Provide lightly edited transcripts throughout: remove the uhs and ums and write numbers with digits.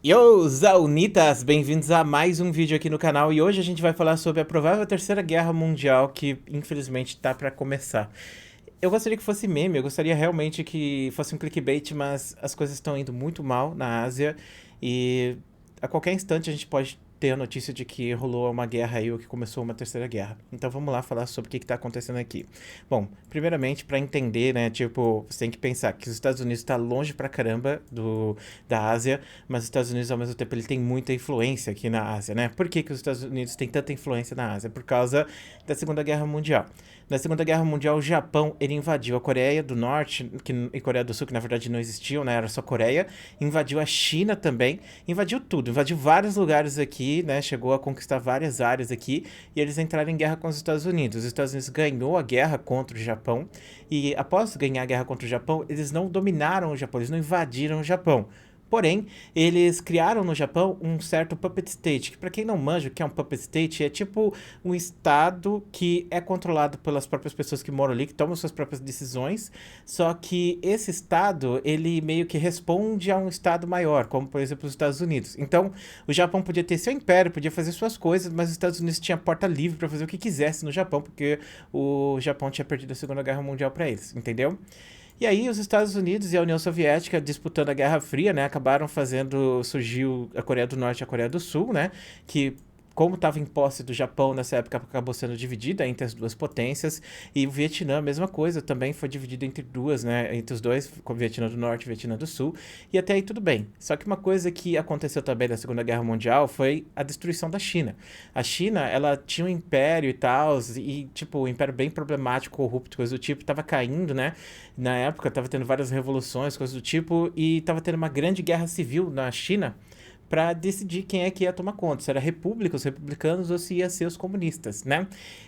Yo, Zaunitas! Bem-vindos a mais um vídeo aqui no canal e hoje a gente vai falar sobre a provável Terceira Guerra Mundial que infelizmente tá pra começar. Eu gostaria que fosse meme, eu gostaria realmente que fosse um clickbait, mas as coisas estão indo muito mal na Ásia e a qualquer instante a gente pode ter a notícia de que rolou uma guerra aí ou que começou uma terceira guerra. Então vamos lá falar sobre o que está acontecendo aqui. Bom, primeiramente, para entender, né, tipo, você tem que pensar que os Estados Unidos está longe pra caramba da Ásia, mas os Estados Unidos, ao mesmo tempo, ele tem muita influência aqui na Ásia, né? Por que os Estados Unidos têm tanta influência na Ásia? Por causa da Segunda Guerra Mundial. Na Segunda Guerra Mundial, o Japão ele invadiu a Coreia do Norte e Coreia do Sul, que na verdade não existiam, né? Era só Coreia. Invadiu a China também. Invadiu tudo. Invadiu vários lugares aqui, né? Chegou a conquistar várias áreas aqui. E eles entraram em guerra com os Estados Unidos. Os Estados Unidos ganhou a guerra contra o Japão. E após ganhar a guerra contra o Japão, eles não dominaram o Japão. Eles não invadiram o Japão. Porém, eles criaram no Japão um certo puppet state, que para quem não manja o que é um puppet state, é tipo um estado que é controlado pelas próprias pessoas que moram ali, que tomam suas próprias decisões, só que esse estado, ele meio que responde a um estado maior, como por exemplo os Estados Unidos. Então, o Japão podia ter seu império, podia fazer suas coisas, mas os Estados Unidos tinha porta livre para fazer o que quisesse no Japão, porque o Japão tinha perdido a Segunda Guerra Mundial para eles, entendeu? E aí os Estados Unidos e a União Soviética, disputando a Guerra Fria, né, acabaram fazendo surgiu a Coreia do Norte e a Coreia do Sul, né, que como estava em posse do Japão nessa época, acabou sendo dividida entre as duas potências, e o Vietnã, a mesma coisa, também foi dividido entre duas, né, entre os dois, com o Vietnã do Norte e o Vietnã do Sul, e até aí tudo bem. Só que uma coisa que aconteceu também na Segunda Guerra Mundial foi a destruição da China. A China, ela tinha um império e tal, e tipo, um império bem problemático, corrupto, coisa do tipo, estava caindo, né, na época estava tendo várias revoluções, coisas do tipo, e estava tendo uma grande guerra civil na China para decidir quem é que ia tomar conta, se era a república, os republicanos ou se ia ser os comunistas, né?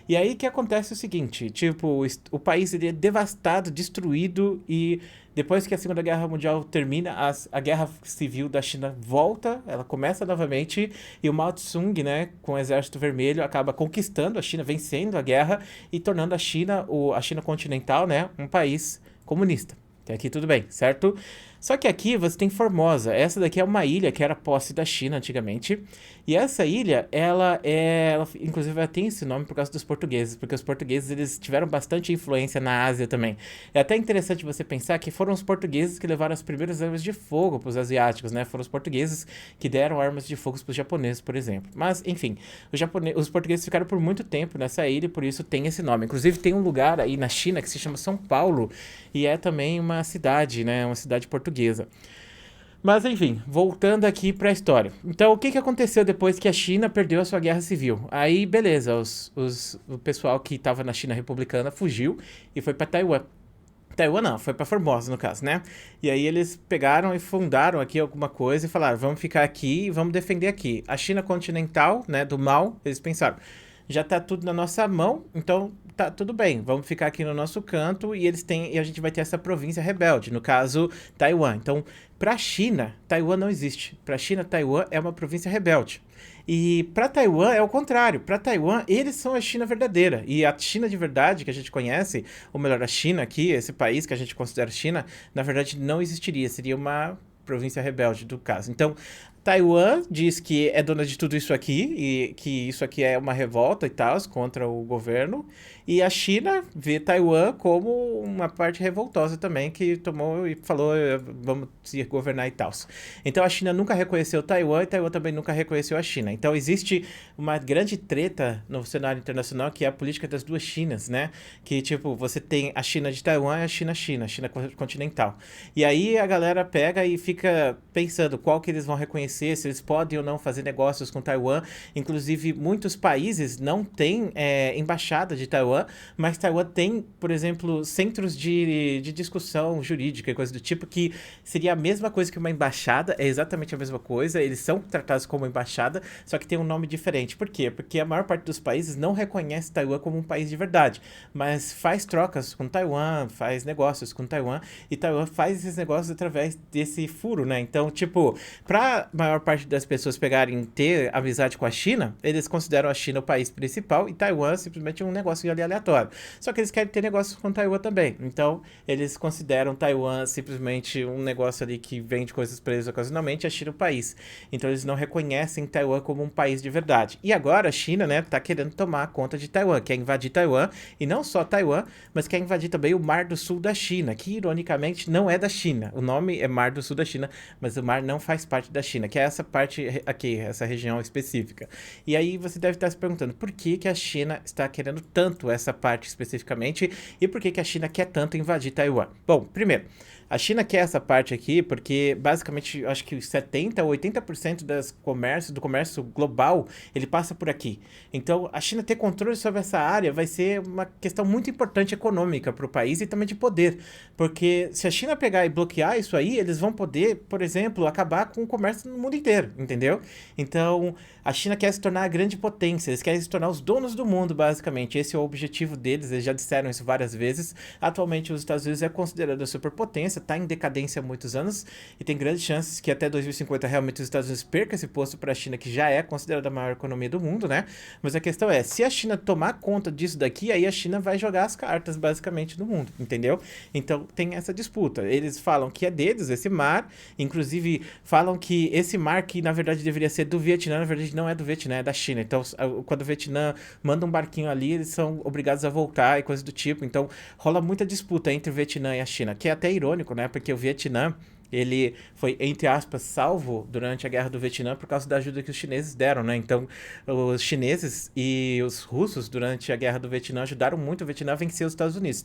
E aí que acontece o seguinte, tipo, o país ele é devastado, destruído e depois que a Segunda Guerra Mundial termina, a guerra civil da China volta, ela começa novamente e o Mao Tse-tung, né, com o Exército Vermelho, acaba conquistando a China, vencendo a guerra e tornando a China continental, né, um país comunista. Até aqui tudo bem, certo? Só que aqui você tem Formosa. Essa daqui é uma ilha que era posse da China antigamente. E essa ilha, inclusive ela tem esse nome por causa dos portugueses, porque os portugueses eles tiveram bastante influência na Ásia também. É até interessante você pensar que foram os portugueses que levaram as primeiras armas de fogo para os asiáticos, né? Foram os portugueses que deram armas de fogo para os japoneses, por exemplo. Mas, enfim, os portugueses ficaram por muito tempo nessa ilha e por isso tem esse nome. Inclusive tem um lugar aí na China que se chama São Paulo e é também uma cidade, né? Uma cidade portuguesa. Mas enfim, voltando aqui para a história. Então, o que aconteceu depois que a China perdeu a sua guerra civil? Aí, beleza, o pessoal que estava na China republicana fugiu e foi para Taiwan. Taiwan não, foi para Formosa no caso, né? E aí eles pegaram e fundaram aqui alguma coisa e falaram, vamos ficar aqui e vamos defender aqui. A China continental, né, do mal, eles pensaram, já tá tudo na nossa mão, então tá tudo bem, vamos ficar aqui no nosso canto e a gente vai ter essa província rebelde, no caso, Taiwan. Então, para a China, Taiwan não existe. Para a China, Taiwan é uma província rebelde. E para Taiwan é o contrário. Para Taiwan, eles são a China verdadeira. E a China de verdade que a gente conhece, ou melhor, a China aqui, esse país que a gente considera China, na verdade não existiria. Seria uma província rebelde do caso. Então, Taiwan diz que é dona de tudo isso aqui e que isso aqui é uma revolta e tal contra o governo. E a China vê Taiwan como uma parte revoltosa também que tomou e falou vamos se governar e tal. Então a China nunca reconheceu Taiwan e Taiwan também nunca reconheceu a China. Então existe uma grande treta no cenário internacional que é a política das duas Chinas, né? Que tipo, você tem a China de Taiwan e a China, a China continental. E aí a galera pega e fica pensando qual que eles vão reconhecer, se eles podem ou não fazer negócios com Taiwan. Inclusive, muitos países não têm embaixada de Taiwan, mas Taiwan tem, por exemplo, centros de discussão jurídica e coisa do tipo, que seria a mesma coisa que uma embaixada, é exatamente a mesma coisa, eles são tratados como embaixada, só que tem um nome diferente. Por quê? Porque a maior parte dos países não reconhece Taiwan como um país de verdade, mas faz trocas com Taiwan, faz negócios com Taiwan, e Taiwan faz esses negócios através desse furo, né? Então, tipo, pra maior parte das pessoas pegarem ter amizade com a China, eles consideram a China o país principal e Taiwan simplesmente um negócio ali aleatório. Só que eles querem ter negócios com Taiwan também. Então, eles consideram Taiwan simplesmente um negócio ali que vende coisas para eles ocasionalmente, a China o país. Então, eles não reconhecem Taiwan como um país de verdade. E agora a China, né, tá querendo tomar conta de Taiwan, quer invadir Taiwan, e não só Taiwan, mas quer invadir também o Mar do Sul da China, que ironicamente não é da China. O nome é Mar do Sul da China, mas o mar não faz parte da China, que é essa parte aqui, essa região específica. E aí você deve estar se perguntando por que que a China está querendo tanto essa parte especificamente e por que que a China quer tanto invadir Taiwan. Bom, primeiro, a China quer essa parte aqui porque, basicamente, acho que 70% ou 80% do comércio global, ele passa por aqui. Então, a China ter controle sobre essa área vai ser uma questão muito importante econômica para o país e também de poder. Porque se a China pegar e bloquear isso aí, eles vão poder, por exemplo, acabar com o comércio no mundo inteiro, entendeu? Então, a China quer se tornar a grande potência, eles querem se tornar os donos do mundo, basicamente. Esse é o objetivo deles, eles já disseram isso várias vezes. Atualmente, os Estados Unidos é considerado a superpotência, está em decadência há muitos anos e tem grandes chances que até 2050 realmente os Estados Unidos percam esse posto para a China, que já é considerada a maior economia do mundo, né? Mas a questão é, se a China tomar conta disso daqui, aí a China vai jogar as cartas, basicamente, no mundo, entendeu? Então, tem essa disputa. Eles falam que é deles, esse mar, inclusive falam que esse mar, que na verdade deveria ser do Vietnã, na verdade não é do Vietnã, é da China. Então, quando o Vietnã manda um barquinho ali, eles são obrigados a voltar e coisa do tipo. Então, rola muita disputa entre o Vietnã e a China, que é até irônico, né? Porque o Vietnã, ele foi, entre aspas, salvo durante a Guerra do Vietnã por causa da ajuda que os chineses deram, né? Então, os chineses e os russos, durante a Guerra do Vietnã, ajudaram muito o Vietnã a vencer os Estados Unidos.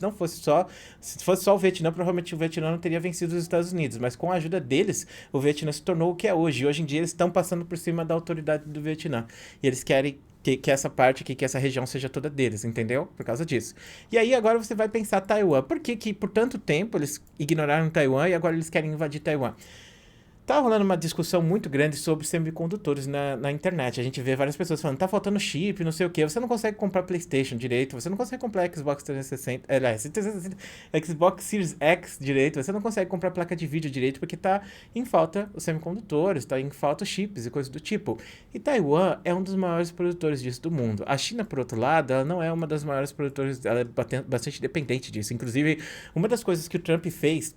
Se fosse só o Vietnã, provavelmente o Vietnã não teria vencido os Estados Unidos, mas com a ajuda deles, o Vietnã se tornou o que é hoje. E hoje em dia, eles estão passando por cima da autoridade do Vietnã. E eles querem que essa parte aqui, que essa região seja toda deles, entendeu? Por causa disso. E aí agora você vai pensar Taiwan. Por que que por tanto tempo eles ignoraram Taiwan e agora eles querem invadir Taiwan? Tá rolando uma discussão muito grande sobre semicondutores na internet. A gente vê várias pessoas falando, tá faltando chip, não sei o quê. Você não consegue comprar PlayStation direito, você não consegue comprar Xbox 360, Xbox Series X direito, você não consegue comprar placa de vídeo direito porque tá em falta os semicondutores, tá em falta os chips e coisas do tipo. E Taiwan é um dos maiores produtores disso do mundo. A China, por outro lado, ela não é uma das maiores produtoras, ela é bastante dependente disso. Inclusive, uma das coisas que o Trump fez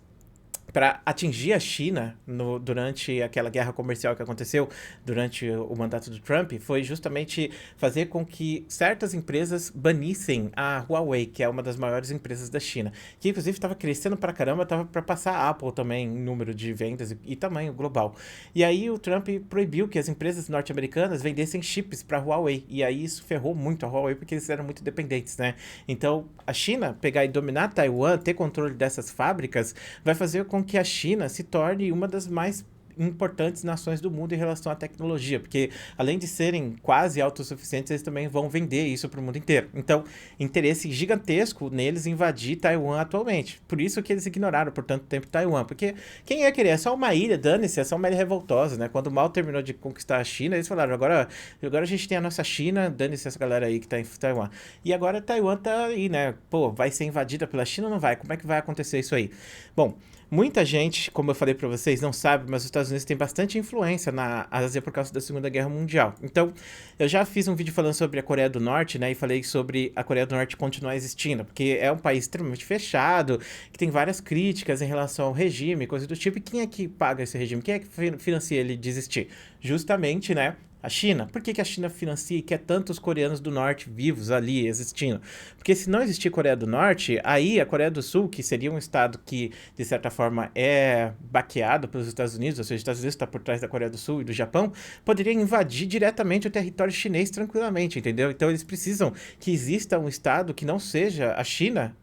para atingir a China durante aquela guerra comercial que aconteceu durante o mandato do Trump foi justamente fazer com que certas empresas banissem a Huawei, que é uma das maiores empresas da China, que inclusive estava crescendo pra caramba, estava para passar a Apple também em número de vendas e tamanho global. E aí o Trump proibiu que as empresas norte-americanas vendessem chips para Huawei, e aí isso ferrou muito a Huawei porque eles eram muito dependentes, né? Então, a China pegar e dominar Taiwan, ter controle dessas fábricas, vai fazer com que a China se torne uma das mais importantes nações do mundo em relação à tecnologia, porque além de serem quase autossuficientes, eles também vão vender isso para o mundo inteiro. Então, interesse gigantesco neles invadir Taiwan atualmente. Por isso que eles ignoraram por tanto tempo Taiwan, porque quem ia querer? É só uma ilha, dane-se, é só uma ilha revoltosa, né? Quando o Mao terminou de conquistar a China, eles falaram, agora a gente tem a nossa China, dane-se essa galera aí que tá em Taiwan. E agora Taiwan tá aí, né? Pô, vai ser invadida pela China ou não vai? Como é que vai acontecer isso aí? Bom, muita gente, como eu falei pra vocês, não sabe, mas os Estados Unidos têm bastante influência na Ásia por causa da Segunda Guerra Mundial. Então, eu já fiz um vídeo falando sobre a Coreia do Norte, né, e falei sobre a Coreia do Norte continuar existindo, porque é um país extremamente fechado, que tem várias críticas em relação ao regime, coisas do tipo, e quem é que paga esse regime? Quem é que financia ele de existir? Justamente, né, a China. Por que que a China financia e quer tantos coreanos do Norte vivos ali existindo? Porque se não existir Coreia do Norte, aí a Coreia do Sul, que seria um estado que, de certa forma, é baqueado pelos Estados Unidos, ou seja, os Estados Unidos está por trás da Coreia do Sul e do Japão, poderia invadir diretamente o território chinês tranquilamente, entendeu? Então eles precisam que exista um estado que não seja a China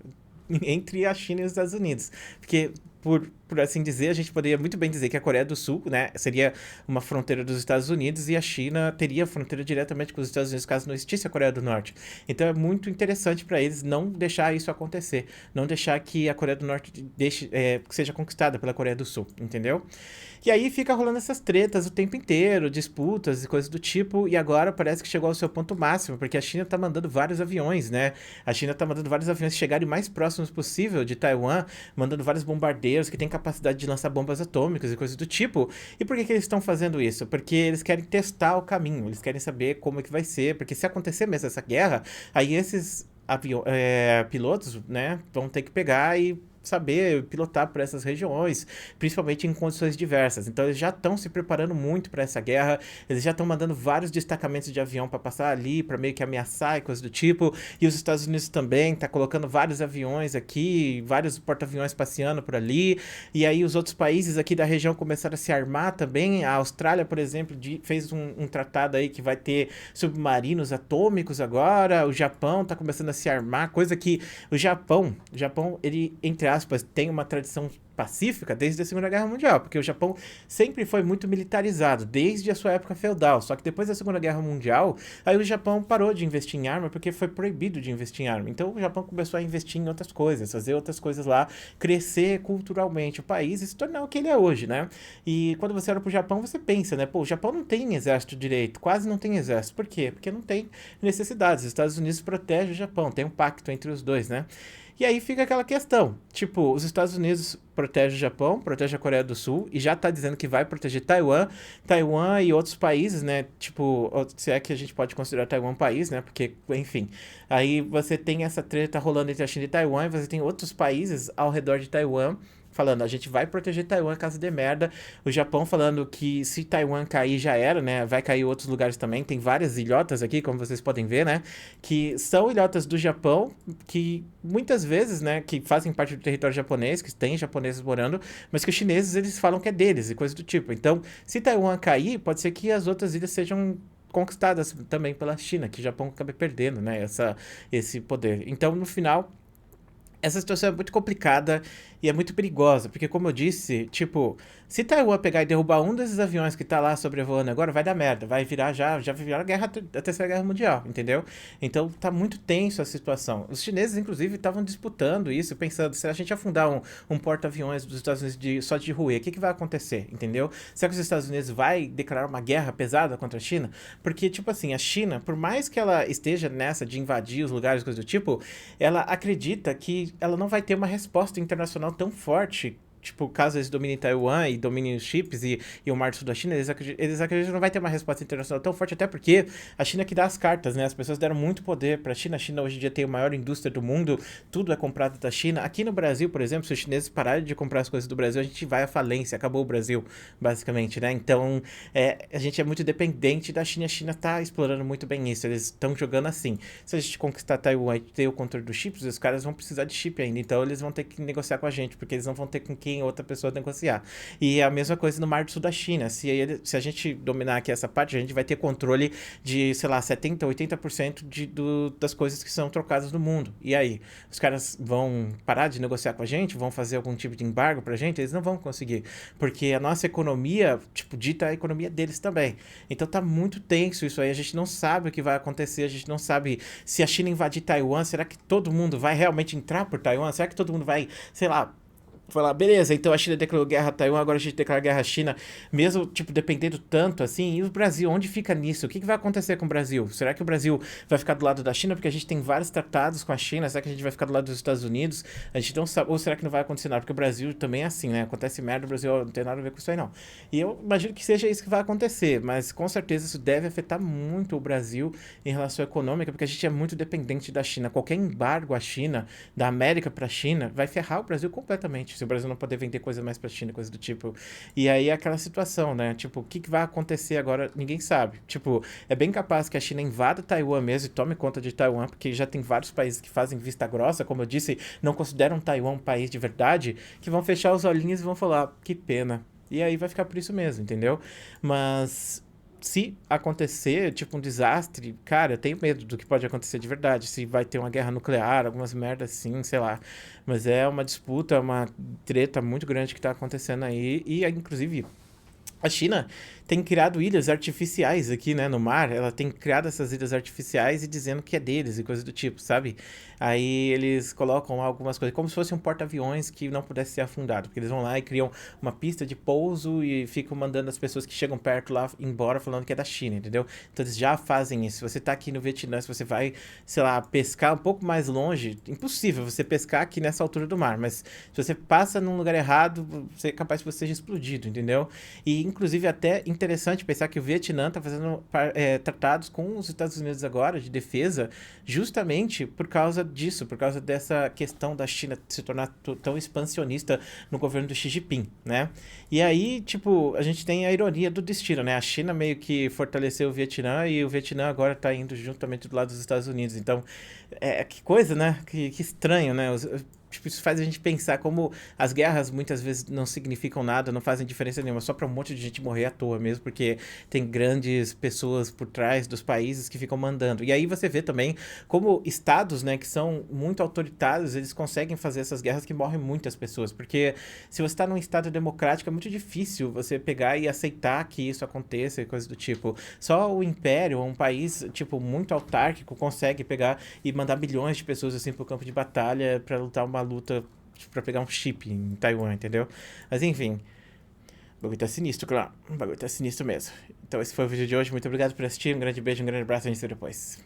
entre a China e os Estados Unidos. Porque, por assim dizer, a gente poderia muito bem dizer que a Coreia do Sul, né, seria uma fronteira dos Estados Unidos e a China teria fronteira diretamente com os Estados Unidos caso não existisse a Coreia do Norte. Então é muito interessante para eles não deixar isso acontecer, não deixar que a Coreia do Norte seja conquistada pela Coreia do Sul, entendeu? E aí fica rolando essas tretas o tempo inteiro, disputas e coisas do tipo, e agora parece que chegou ao seu ponto máximo, porque a China tá mandando vários aviões, né? A China tá mandando vários aviões chegarem o mais próximos possível de Taiwan, mandando vários bombardeiros bombardeiros que têm capacidade de lançar bombas atômicas e coisas do tipo. E por que que eles estão fazendo isso? Porque eles querem testar o caminho, eles querem saber como é que vai ser, porque se acontecer mesmo essa guerra, aí esses pilotos, né, vão ter que pegar e saber pilotar por essas regiões, principalmente em condições diversas. Então eles já estão se preparando muito para essa guerra, eles já estão mandando vários destacamentos de avião para passar ali, para meio que ameaçar e coisas do tipo, e os Estados Unidos também tá colocando vários aviões aqui, vários porta-aviões passeando por ali, e aí os outros países aqui da região começaram a se armar também. A Austrália, por exemplo, fez um tratado aí que vai ter submarinos atômicos agora, o Japão tá começando a se armar, coisa que o Japão, ele, entre aspas, tem uma tradição pacífica desde a Segunda Guerra Mundial, porque o Japão sempre foi muito militarizado, desde a sua época feudal. Só que depois da Segunda Guerra Mundial, aí o Japão parou de investir em arma porque foi proibido de investir em arma. Então o Japão começou a investir em outras coisas, fazer outras coisas lá, crescer culturalmente o país e se tornar o que ele é hoje, né? E quando você olha pro Japão, você pensa, né? Pô, o Japão não tem exército direito, quase não tem exército. Por quê? Porque não tem necessidades. Os Estados Unidos protegem o Japão, tem um pacto entre os dois, né? E aí fica aquela questão, tipo, os Estados Unidos protegem o Japão, protege a Coreia do Sul e já tá dizendo que vai proteger Taiwan e outros países, né? Tipo, se é que a gente pode considerar Taiwan um país, né? Porque, enfim, aí você tem essa treta rolando entre a China e Taiwan e você tem outros países ao redor de Taiwan falando, a gente vai proteger Taiwan caso dê merda. O Japão falando que se Taiwan cair já era, né? Vai cair outros lugares também. Tem várias ilhotas aqui, como vocês podem ver, né? Que são ilhotas do Japão, que muitas vezes, né, que fazem parte do território japonês, que tem japoneses morando, mas que os chineses, eles falam que é deles e coisa do tipo. Então, se Taiwan cair, pode ser que as outras ilhas sejam conquistadas também pela China, que o Japão acabe perdendo, né, esse poder. Então, no final, essa situação é muito complicada e é muito perigosa, porque como eu disse, tipo, se Taiwan pegar e derrubar um desses aviões que tá lá sobrevoando agora, vai dar merda, vai virar já vai virar a Terceira Guerra Mundial, entendeu? Então tá muito tenso a situação. Os chineses, inclusive, estavam disputando isso, pensando, se a gente afundar um porta-aviões dos Estados Unidos só de ruê, o que vai acontecer, entendeu? Será que os Estados Unidos vai declarar uma guerra pesada contra a China? Porque, tipo assim, a China, por mais que ela esteja nessa de invadir os lugares, coisas do tipo, ela acredita que ela não vai ter uma resposta internacional tão forte. Tipo, caso eles dominem Taiwan e dominem os chips e o Mar do Sul da China, eles acreditam que não vai ter uma resposta internacional tão forte, até porque a China que dá as cartas, né? As pessoas deram muito poder pra China. A China hoje em dia tem a maior indústria do mundo, tudo é comprado da China. Aqui no Brasil, por exemplo, se os chineses pararem de comprar as coisas do Brasil, a gente vai à falência, acabou o Brasil, basicamente, né? Então, a gente é muito dependente da China. A China tá explorando muito bem isso, eles estão jogando assim. Se a gente conquistar Taiwan e ter o controle dos chips, os caras vão precisar de chip ainda, então eles vão ter que negociar com a gente, porque eles não vão ter com quem outra pessoa negociar. E é a mesma coisa no Mar do Sul da China. Se a gente dominar aqui essa parte, a gente vai ter controle de, sei lá, 70%, 80% das coisas que são trocadas no mundo. E aí? Os caras vão parar de negociar com a gente? Vão fazer algum tipo de embargo pra gente? Eles não vão conseguir. Porque a nossa economia, tipo, dita a economia deles também. Então tá muito tenso isso aí. A gente não sabe o que vai acontecer. A gente não sabe se a China invadir Taiwan. Será que todo mundo vai realmente entrar por Taiwan? Será que todo mundo vai, sei lá, falar, beleza, então a China declarou guerra a Taiwan, agora a gente declara guerra à China, mesmo, tipo, dependendo tanto, assim, e o Brasil, onde fica nisso? O que vai acontecer com o Brasil? Será que o Brasil vai ficar do lado da China, porque a gente tem vários tratados com a China? Será que a gente vai ficar do lado dos Estados Unidos? A gente não sabe, ou será que não vai acontecer nada? Porque o Brasil também é assim, né? Acontece merda, o Brasil não tem nada a ver com isso aí, não. E eu imagino que seja isso que vai acontecer, mas com certeza isso deve afetar muito o Brasil em relação à econômica, porque a gente é muito dependente da China. Qualquer embargo à China, da América pra China, vai ferrar o Brasil completamente, se o Brasil não poder vender coisa mais pra China, coisa do tipo. E aí é aquela situação, né? Tipo, o que vai acontecer agora? Ninguém sabe. Tipo, é bem capaz que a China invada Taiwan mesmo e tome conta de Taiwan, porque já tem vários países que fazem vista grossa, como eu disse, não consideram Taiwan um país de verdade, que vão fechar os olhinhos e vão falar, que pena. E aí vai ficar por isso mesmo, entendeu? Mas se acontecer, tipo, um desastre, cara, eu tenho medo do que pode acontecer de verdade. Se vai ter uma guerra nuclear, algumas merdas assim, sei lá. Mas é uma disputa, uma treta muito grande que tá acontecendo aí. E, inclusive, A China tem criado ilhas artificiais aqui, né, no mar. Ela tem criado essas ilhas artificiais e dizendo que é deles e coisas do tipo, sabe? Aí eles colocam lá algumas coisas, como se fosse um porta-aviões que não pudesse ser afundado. Porque eles vão lá e criam uma pista de pouso e ficam mandando as pessoas que chegam perto lá embora falando que é da China, entendeu? Então eles já fazem isso. Se você tá aqui no Vietnã, se você vai, sei lá, pescar um pouco mais longe, impossível você pescar aqui nessa altura do mar. Mas se você passa num lugar errado, é capaz de você seja explodido, entendeu? E, inclusive, até interessante pensar que o Vietnã está fazendo tratados com os Estados Unidos agora de defesa, justamente por causa disso, por causa dessa questão da China se tornar tão expansionista no governo do Xi Jinping, né? E aí, tipo, a gente tem a ironia do destino, né? A China meio que fortaleceu o Vietnã e o Vietnã agora tá indo juntamente do lado dos Estados Unidos. Então, que coisa, né? Que estranho, né? Tipo, isso faz a gente pensar como as guerras muitas vezes não significam nada, não fazem diferença nenhuma, só para um monte de gente morrer à toa mesmo, porque tem grandes pessoas por trás dos países que ficam mandando. E aí você vê também como estados, né, que são muito autoritários, eles conseguem fazer essas guerras que morrem muitas pessoas, porque se você está num estado democrático é muito difícil você pegar e aceitar que isso aconteça e coisas do tipo. Só o império, um país tipo muito autárquico consegue pegar e mandar bilhões de pessoas assim pro campo de batalha para lutar uma luta pra pegar um chip em Taiwan, entendeu? Mas enfim, o bagulho tá sinistro, claro. O bagulho tá sinistro mesmo. Então esse foi o vídeo de hoje. Muito obrigado por assistir. Um grande beijo, um grande abraço. A gente se vê depois.